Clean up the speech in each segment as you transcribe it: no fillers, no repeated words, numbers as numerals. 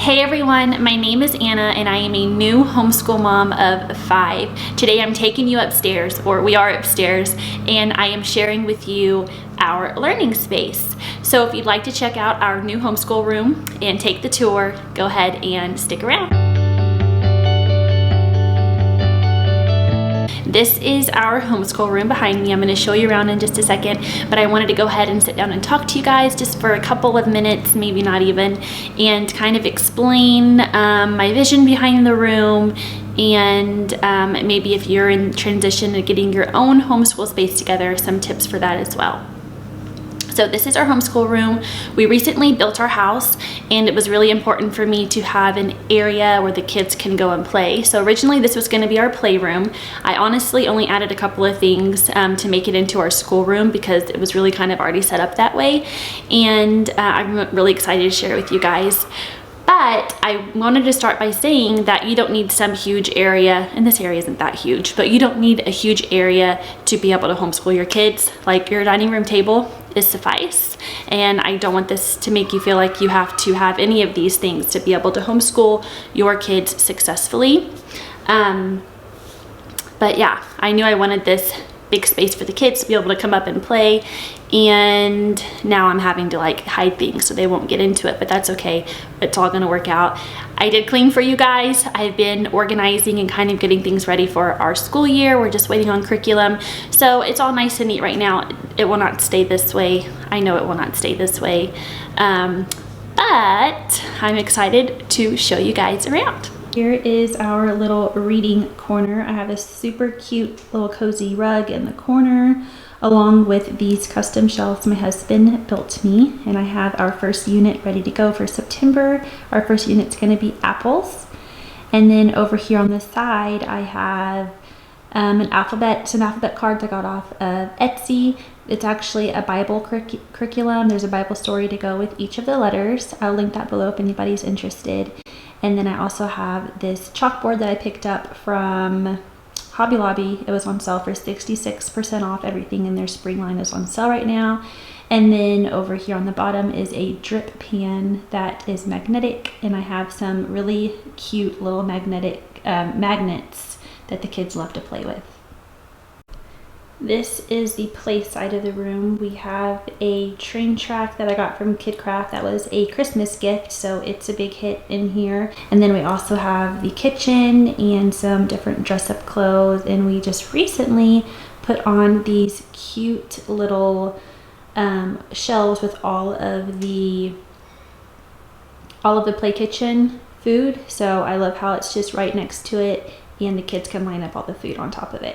Hey everyone, my name is Anna and I am a new homeschool mom of 5. Today I'm taking you upstairs, or we are upstairs, and I am sharing with you our learning space. So if you'd like to check out our new homeschool room and take the tour, go ahead and stick around. This is our homeschool room behind me. I'm going to show you around in just a second, but I wanted to go ahead and sit down and talk to you guys just for a couple of minutes, maybe not even, and kind of explain my vision behind the room, and maybe if you're in transition to getting your own homeschool space together, some tips for that as well. So this is our homeschool room. We recently built our house and it was really important for me to have an area where the kids can go and play. So originally this was going to be our playroom. I honestly only added a couple of things to make it into our schoolroom because it was really kind of already set up that way. And I'm really excited to share it with you guys. But I wanted to start by saying that you don't need some huge area, and this area isn't that huge, but you don't need a huge area to be able to homeschool your kids. Like, your dining room table is suffice, and I don't want this to make you feel like you have to have any of these things to be able to homeschool your kids successfully. But yeah, I knew I wanted this big space for the kids to be able to come up and play, and now I'm having to like hide things so they won't get into it, but that's okay. It's all gonna work out. I did clean for you guys. I've been organizing and kind of getting things ready for our school year. We're just waiting on curriculum, so it's all nice and neat right now. It will not stay this way. I know it will not stay this way, but I'm excited to show you guys around. Here is our little reading corner. I have a super cute little cozy rug in the corner, along with these custom shelves my husband built me. And I have our first unit ready to go for September. Our first unit's gonna be apples. And then over here on the side, I have some alphabet cards I got off of Etsy. It's actually a Bible curriculum. There's a Bible story to go with each of the letters. I'll link that below if anybody's interested. And then I also have this chalkboard that I picked up from Hobby Lobby. It was on sale for 66% off. Everything in their spring line is on sale right now. And then over here on the bottom is a drip pan that is magnetic. And I have some really cute little magnetic magnets that the kids love to play with. This is the play side of the room. We have a train track that I got from KidCraft that was a Christmas gift, so it's a big hit in here. And then we also have the kitchen and some different dress-up clothes, and we just recently put on these cute little shelves with all of the play kitchen food. So I love how it's just right next to it, and the kids can line up all the food on top of it.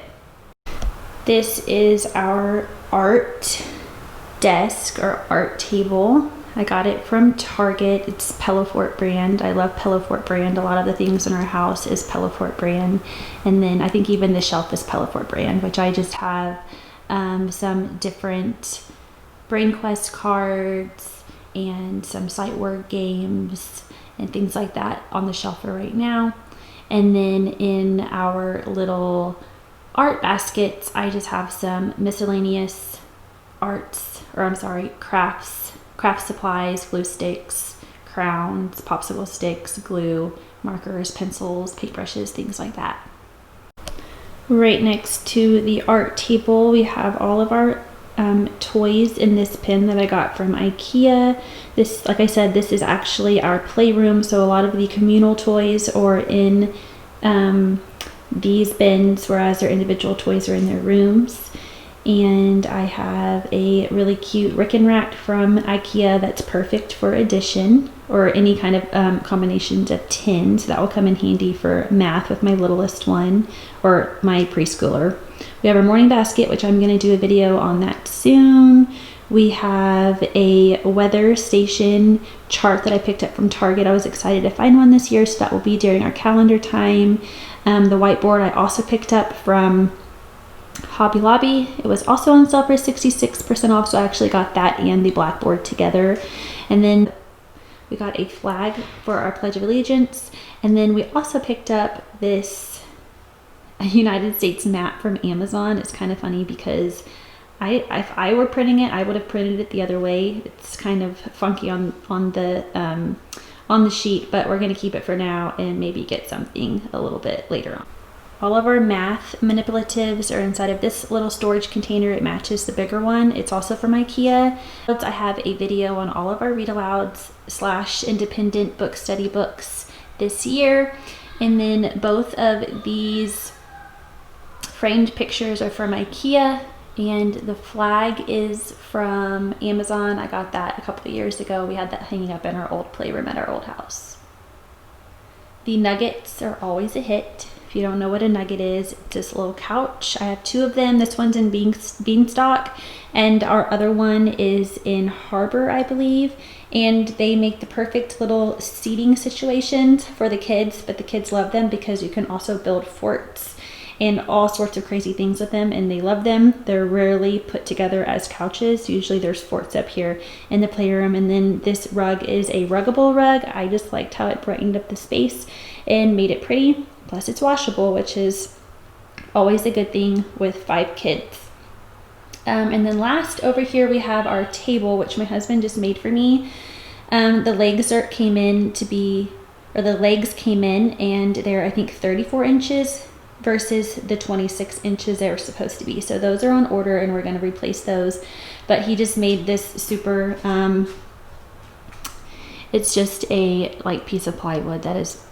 This is our art desk or art table. I got it from Target. It's Pellafort brand. I love Pellafort brand. A lot of the things in our house is Pellafort brand. And then I think even the shelf is Pellafort brand, which I just have some different Brain Quest cards and some sight word games and things like that on the shelf for right now. And then in our little art baskets, I just have some miscellaneous craft supplies, glue sticks, crowns, popsicle sticks, glue, markers, pencils, paintbrushes, things like that. Right next to the art table, we have all of our toys in this bin that I got from IKEA. This, like I said, this is actually our playroom, so a lot of the communal toys are in these bins, whereas their individual toys are in their rooms. And I have a really cute Rick and Rack from IKEA that's perfect for addition or any kind of combinations of tins. That will come in handy for math with my littlest one or my preschooler. We have our morning basket, which I'm going to do a video on that soon. We have a weather station chart that I picked up from Target. I was excited to find one this year, so that will be during our calendar time. The whiteboard I also picked up from Hobby Lobby. It was also on sale for 66% off, so I actually got that and the blackboard together. And then we got a flag for our Pledge of Allegiance. And then we also picked up this United States map from Amazon. It's kind of funny because if I were printing it, I would have printed it the other way. It's kind of funky on the on the sheet, but we're going to keep it for now and maybe get something a little bit later on. All of our math manipulatives are inside of this little storage container. It matches the bigger one. It's also from IKEA. I have a video on all of our read alouds / independent book study books this year. And then both of these framed pictures are from IKEA, and the flag is from Amazon. I got that a couple of years ago. We had that hanging up in our old playroom at our old house. The nuggets are always a hit. If you don't know what a nugget is, it's this little couch. I have 2 of them. This one's in Beanstalk, and our other one is in Harbor, I believe. And they make the perfect little seating situations for the kids, but the kids love them because you can also build forts and all sorts of crazy things with them, and they love them. They're rarely put together as couches. Usually there's forts up here in the playroom. And then this rug is a ruggable rug. I just liked how it brightened up the space and made it pretty. Plus it's washable, which is always a good thing with 5 kids. And then last over here we have our table, which my husband just made for me. The legs came in and they're, I think, 34 inches versus the 26 inches they were supposed to be. So those are on order and we're going to replace those. But he just made this super, it's just a like piece of plywood that is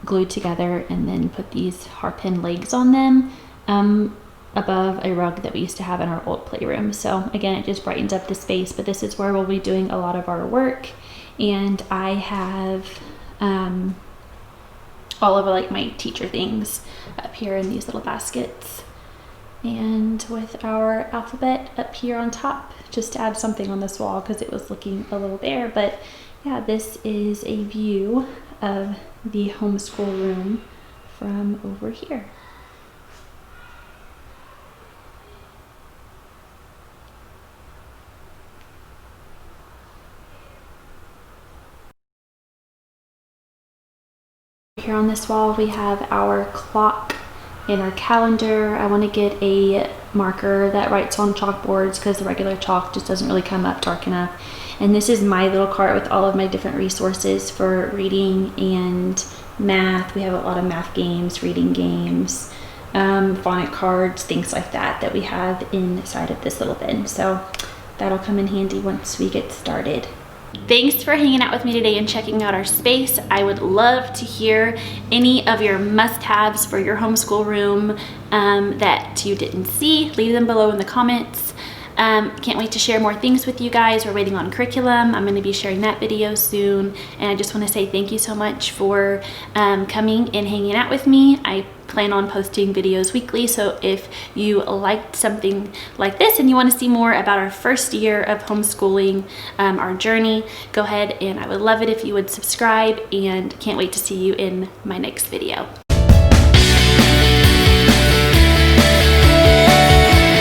glued together, and then put these hairpin legs on them above a rug that we used to have in our old playroom. So again, it just brightens up the space, but this is where we'll be doing a lot of our work. And I have all of like my teacher things up here in these little baskets, and with our alphabet up here on top, just to add something on this wall because it was looking a little bare. But yeah, this is a view of the homeschool room from over here. Here on this wall we have our clock and our calendar. I want to get a marker that writes on chalkboards because the regular chalk just doesn't really come up dark enough. And this is my little cart with all of my different resources for reading and math. We have a lot of math games, reading games, phonic cards, things like that we have inside of this little bin. So that'll come in handy once we get started. Thanks for hanging out with me today and checking out our space. I would love to hear any of your must-haves for your homeschool room that you didn't see. Leave them below in the comments. Can't wait to share more things with you guys. We're waiting on curriculum. I'm going to be sharing that video soon. And I just want to say thank you so much for coming and hanging out with me. I plan on posting videos weekly, so if you liked something like this and you want to see more about our first year of homeschooling, our journey, go ahead, and I would love it if you would subscribe, and can't wait to see you in my next video.